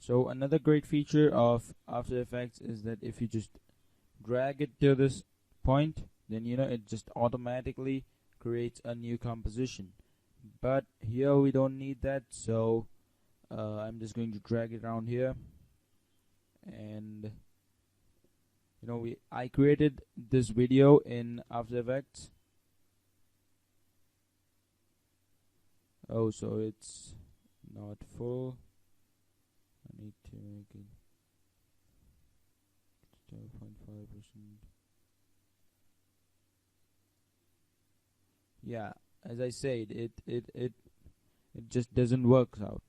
So another great feature of After Effects is that if you just drag it to this point, then it just automatically creates a new composition. But here we don't need that, so I'm just going to drag it around here, and I created this video in After Effects. Oh, so it's not full. I need to make it 0.5%. Yeah, as I said, it just doesn't work out.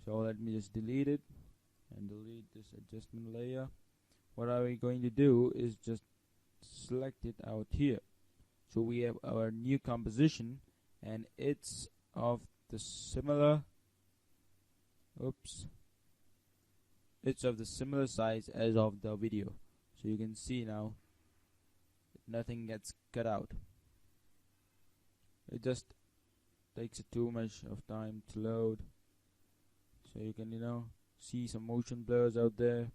So let me just delete it and delete this adjustment layer. What are we going to do is just select it out here. So we have our new composition, and it's of the similar it's of the similar size as of the video. So you can see now nothing gets cut out. It just takes too much of time to load. So you can see some motion blurs out there.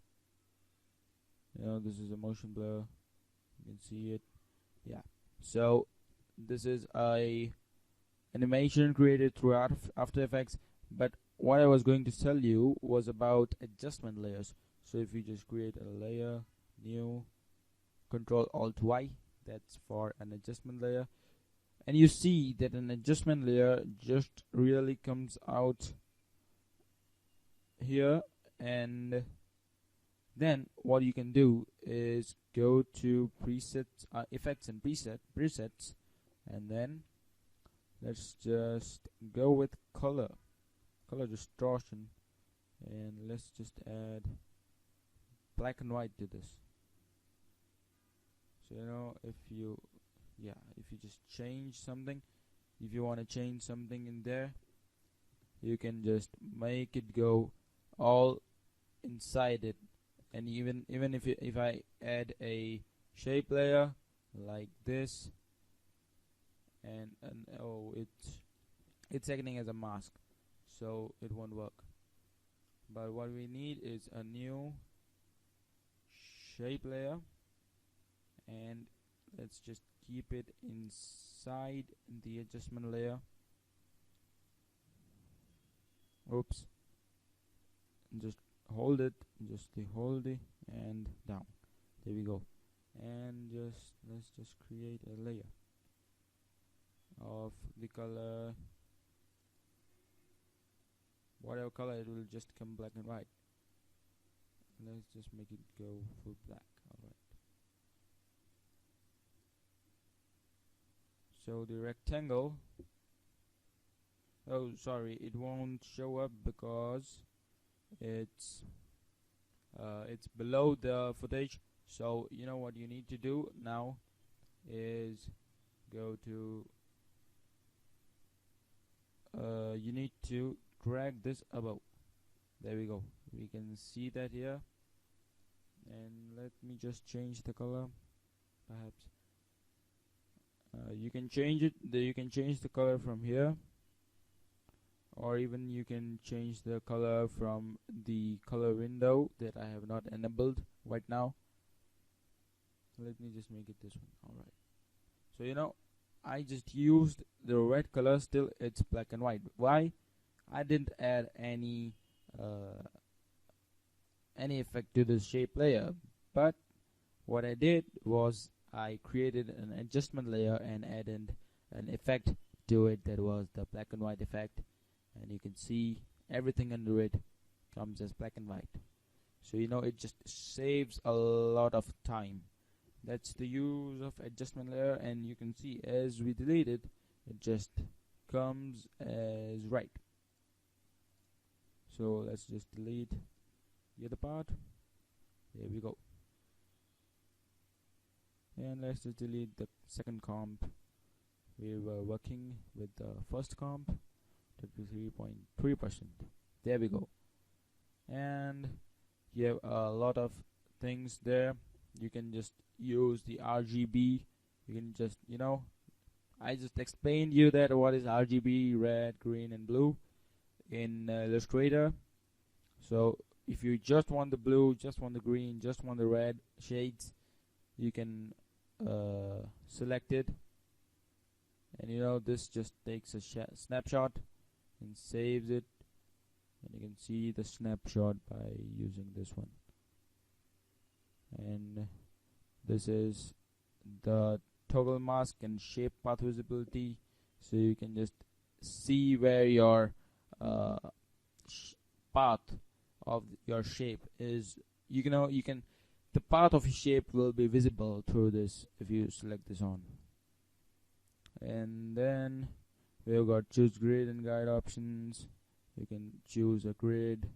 This is a motion blur, you can see it. Yeah, so this is a animation created through After Effects. But what I was going to tell you was about adjustment layers. So if you just create a layer, new, Control Alt Y, that's for an adjustment layer, and you see that an adjustment layer just really comes out here. And then what you can do is go to presets, effects and presets, and then let's just go with color distortion, and let's just add black and white to this. So if you just change something, if you want to change something in there, you can just make it go all inside it. And even if I add a shape layer like this, and oh, it's acting as a mask, so it won't work. But what we need is a new shape layer, and let's just keep it inside the adjustment layer. Oops. Just hold it, and down. There we go. And let's just create a layer of the color, whatever color, it will just come black and white. Let's just make it go full black. Alright. So the rectangle, oh sorry, it won't show up because it's below the footage. So what you need to do now is go to you need to drag this above. There we go. We can see that here. And let me just change the color. Perhaps you can change it. You can change the color from here, or even you can change the color from the color window that I have not enabled right now. Let me just make it this one. Alright. So I just used the red color. Still it's black and white. Why? I didn't add any effect to the shape layer, but what I did was I created an adjustment layer and added an effect to it that was the black and white effect, and you can see everything under it comes as black and white. So it just saves a lot of time. That's the use of adjustment layer, and you can see as we delete it, it just comes as right. So let's just delete the other part. There we go. And let's just delete the second comp. We were working with the first comp, 33.3%. There we go. And you have a lot of things there. You can just use the RGB. You can just I just explained you that what is RGB, red, green and blue. in Illustrator. So if you just want the blue, just want the green, just want the red shades, you can select it, and this just takes a snapshot and saves it, and you can see the snapshot by using this one. And this is the toggle mask and shape path visibility, so you can just see where your path of your shape is. The path of your shape will be visible through this if you select this on. And then we've got choose grid and guide options. You can choose a grid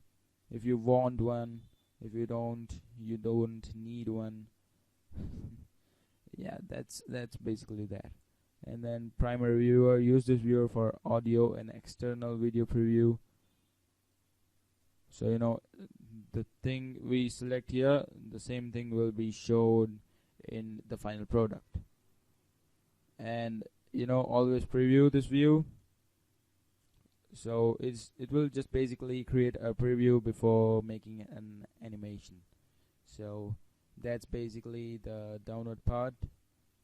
if you want one. If you don't, you don't need one. Yeah, that's basically that. And then primary viewer, use this viewer for audio and external video preview. So the thing we select here, the same thing will be shown in the final product. And always preview this view. So it will just basically create a preview before making an animation. So that's basically the download part.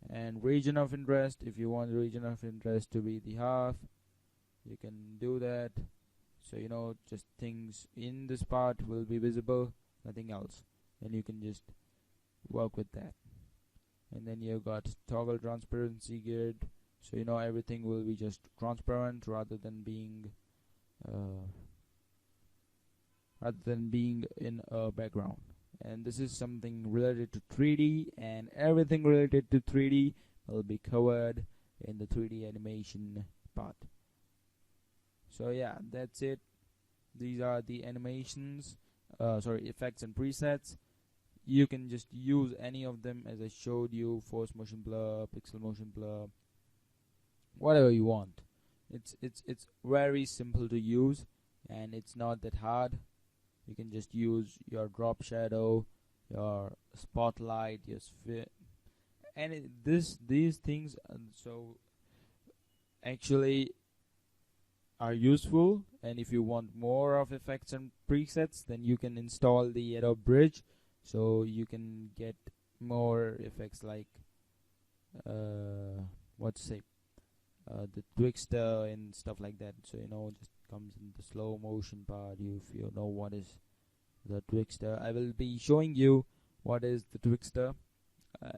And region of interest, if you want the region of interest to be the half, you can do that. So just things in this part will be visible, nothing else, and you can just work with that. And then you've got toggle transparency grid, so everything will be just transparent rather than being in a background. And this is something related to 3D, and everything related to 3D will be covered in the 3D animation part. So yeah, that's it. These are the animations, effects and presets. You can just use any of them as I showed you: force motion blur, pixel motion blur, whatever you want. It's very simple to use, and it's not that hard. You can just use your drop shadow, your spotlight, your sphere, and these things so actually are useful. And if you want more of effects and presets, then you can install the Adobe Bridge, so you can get more effects like the Twixter and stuff like that. So just comes in the slow motion part. If you know what is the Twixter, I will be showing you what is the Twixter.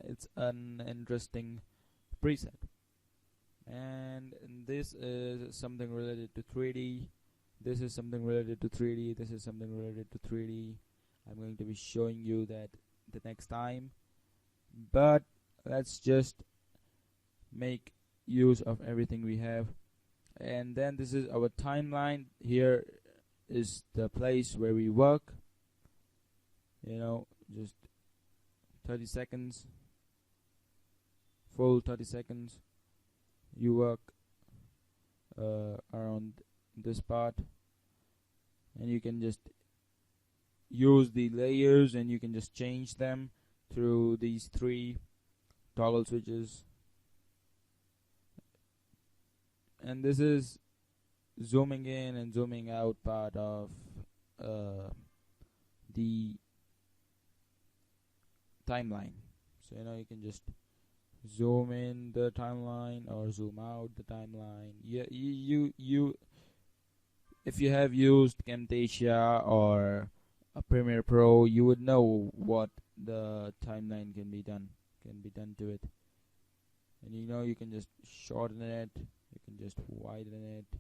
It's an interesting preset. And this is something related to 3D. This is something related to 3D. This is something related to 3D. I'm going to be showing you that the next time. But let's just make use of everything we have. And then this is our timeline. Here is the place where we work. Just 30 seconds. Full 30 seconds. You work around this part, and you can just use the layers, and you can just change them through these 3 toggle switches. And this is zooming in and zooming out part of the timeline. So you can just zoom in the timeline or zoom out the timeline. You if you have used Camtasia or a Premiere Pro, you would know what the timeline can be done to it. And you can just shorten it, you can just widen it,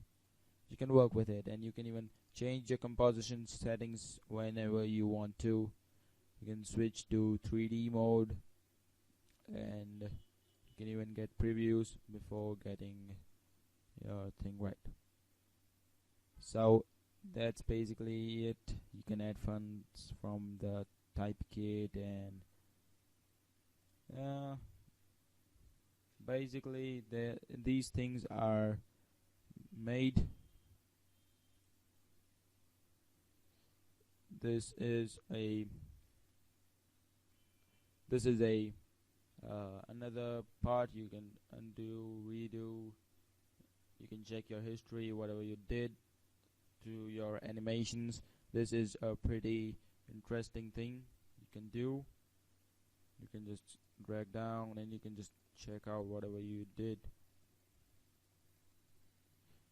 you can work with it, and you can even change your composition settings whenever you want to. You can switch to 3D mode, and you can even get previews before getting your thing right. So that's basically it. You can add fonts from the type kit, and basically these things are made. This is a another part. You can undo, redo, you can check your history, whatever you did to your animations, this is a pretty interesting thing you can do. You can just drag down and you can just check out whatever you did.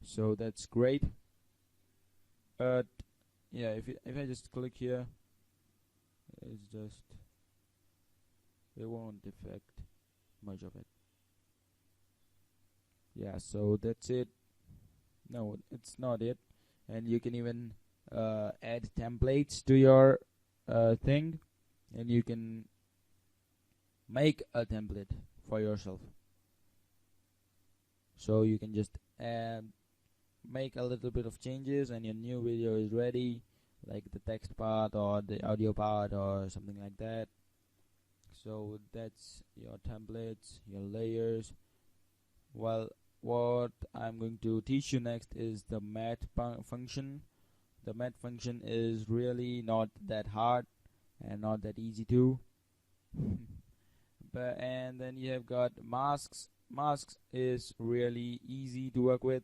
So that's great. But yeah, if I just click here, it's just, it won't affect much of it. Yeah, so that's it. No, it's not it. And you can even add templates to your thing, and you can make a template for yourself. So you can just make a little bit of changes and your new video is ready, like the text part or the audio part or something like that. So that's your templates, your layers. Well, what I'm going to teach you next is the matte function. The matte function is really not that hard and not that easy too. And then you have got masks. Masks is really easy to work with,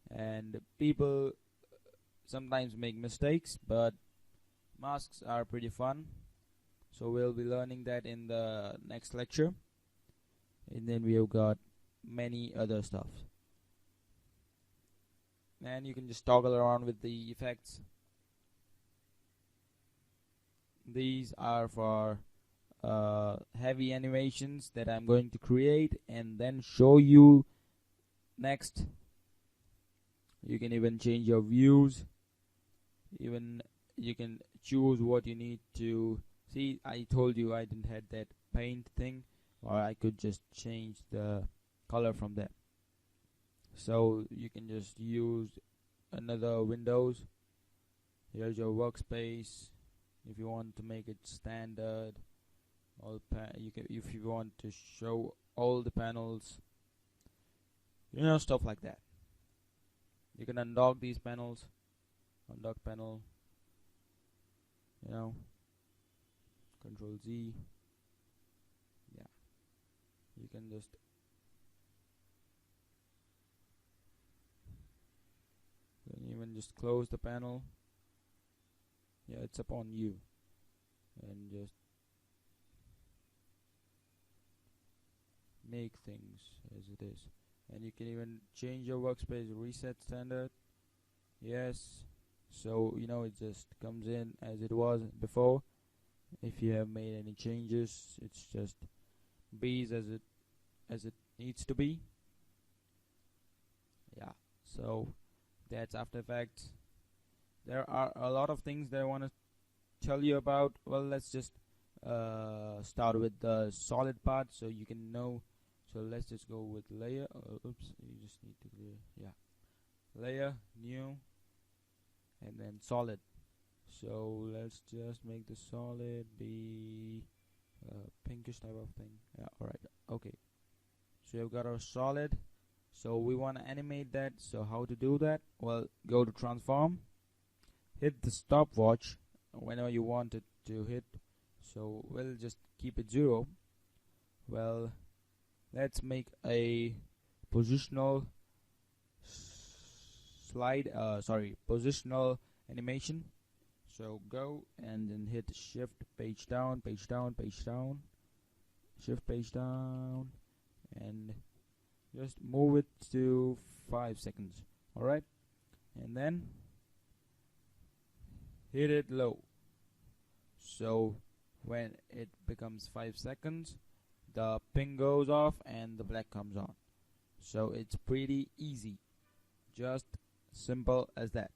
and people sometimes make mistakes, but masks are pretty fun. So we'll be learning that in the next lecture. And then we have got many other stuff, and you can just toggle around with the effects. These are for heavy animations that I'm going to create and then show you next. You can even change your views, even you can choose what you need to see. I told you I didn't have that paint thing, or I could just change the color from there. So you can just use another Windows. Here's your workspace. If you want to make it standard, you can, if you want to show all the panels, stuff like that. You can undock these panels, undock panel, Control Z. Yeah, you can just even just close the panel. Yeah, it's upon you, and just make things as it is. And you can even change your workspace, reset standard. Yes, so it just comes in as it was before. If you have made any changes, it's just bees as it needs to be. Yeah, so that's After Effects. There are a lot of things that I want to tell you about. Well, let's just start with the solid part so you can know. So let's just go with layer. Oops, you just need to clear. Yeah, layer, new, and then solid. So let's just make the solid be pinkish type of thing. Yeah, alright, okay. So we've got our solid. So we want to animate that. So how to do that? Well, go to transform, hit the stopwatch whenever you want it to hit. So we'll just keep it 0. Well, let's make a positional positional animation. So go and then hit shift page down, page down, page down, shift page down, and just move it to 5 seconds. Alright, and then hit it low. So when it becomes 5 seconds, the ping goes off and the black comes on. So it's pretty easy, just simple as that.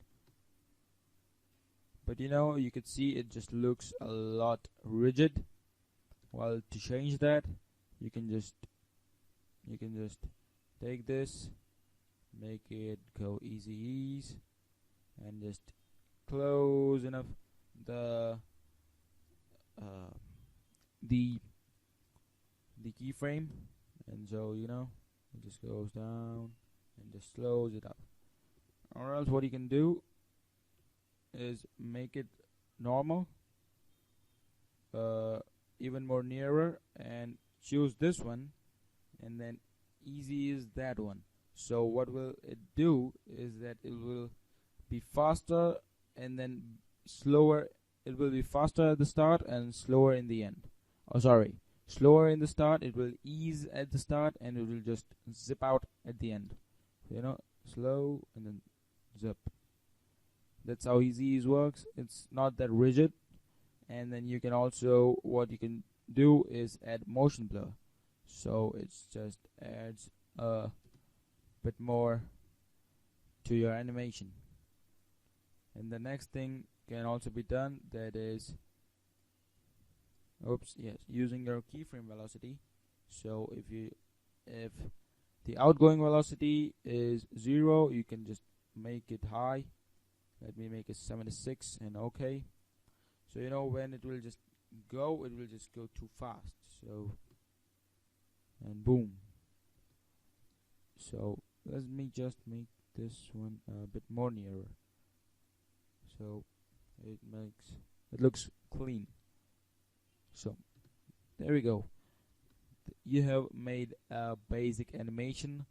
But you could see it just looks a lot rigid. Well, to change that, you can just take this, make it go easy ease, and just close enough the keyframe, and so it just goes down and just slows it up. Or else what you can do is make it normal, even more nearer, and choose this one, and then easy is that one. So what will it do is that it will be faster and then slower. It will be faster at the start and slower in the end. Oh, sorry, slower in the start. It will ease at the start and it will just zip out at the end. You know, slow and then zip. That's how easy it works. It's not that rigid. And then you can also, what you can do is add motion blur. So it just adds a bit more to your animation. And the next thing can also be done, that is using your keyframe velocity. So if the outgoing velocity is 0, you can just make it high. Let me make it 76 and okay. So you know when it will just go too fast. So, and boom. So let me just make this one a bit more nearer. So it looks clean. So there we go. You have made a basic animation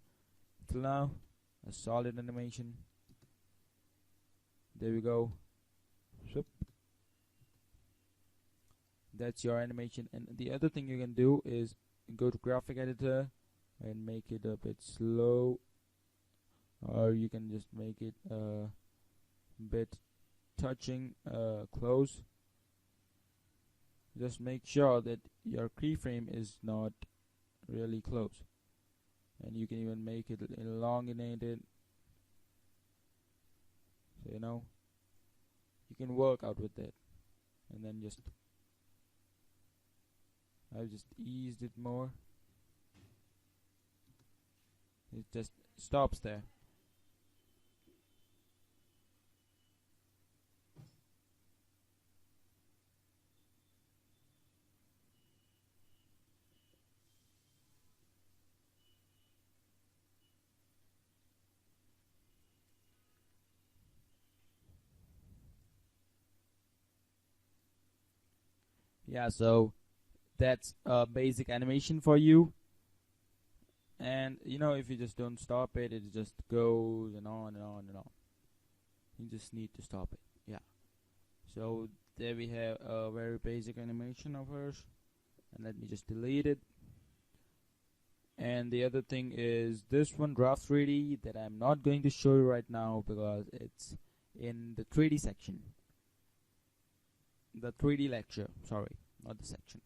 till now, a solid animation. There we go. So that's your animation. And the other thing you can do is go to graphic editor and make it a bit slow, or you can just make it a bit touching close. Just make sure that your keyframe is not really close, and you can even make it elongated. So you know you can work out with it. And then I've just eased it more. It just stops there. Yeah, so that's a basic animation for you. And you know, if you just don't stop it, it just goes and on and on and on. You just need to stop it. Yeah. So there we have a very basic animation of hers. And let me just delete it. And the other thing is this one, Draft 3D, that I'm not going to show you right now because it's in the 3D section. The 3D lecture, sorry, not the section.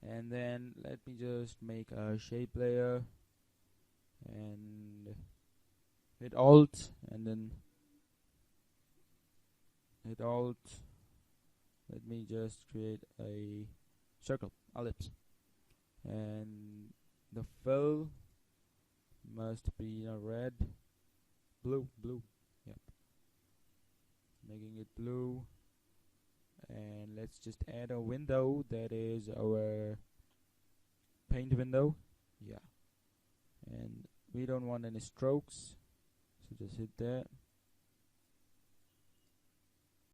And then let me just make a shape layer and hit Alt and then hit Alt. Let me just create a circle, ellipse, and the fill must be a red, blue, yep, making it blue. And let's just add a window, that is our paint window. Yeah, and we don't want any strokes, so just hit that.